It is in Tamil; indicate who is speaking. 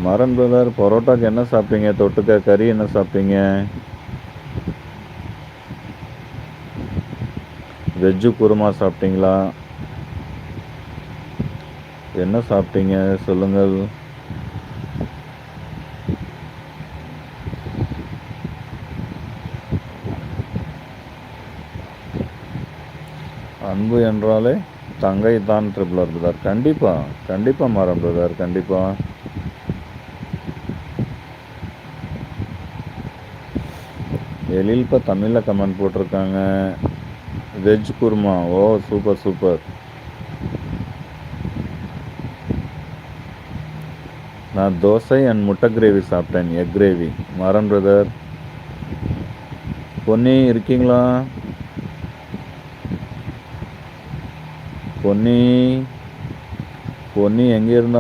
Speaker 1: மரன் பிரதர், பரோட்டாக்கு என்ன சாப்பிட்டீங்க? தொட்டுக்க கறி என்ன சாப்பிட்டீங்க? வெஜ்ஜு குருமா சாப்பிட்டீங்களா? என்ன சாப்பிட்டீங்க சொல்லுங்கள். அன்பு என்றாலே தங்கை தான் ட்ரிபிளர் பிரதர். கண்டிப்பாக மரம் பிரதர், கண்டிப்பாக. எழில்ப்பா தமிழில் கமெண்ட் போட்டிருக்காங்க. வெஜ் குருமா. ஓ சூப்பர் சூப்பர். நான் தோசை அண்ட் முட்டை கிரேவி சாப்பிட்டேன், எக் கிரேவி. மரம் பிரதர். பொன்னி இருக்கீங்களா? பொன்னி எங்கே இருந்தாலும்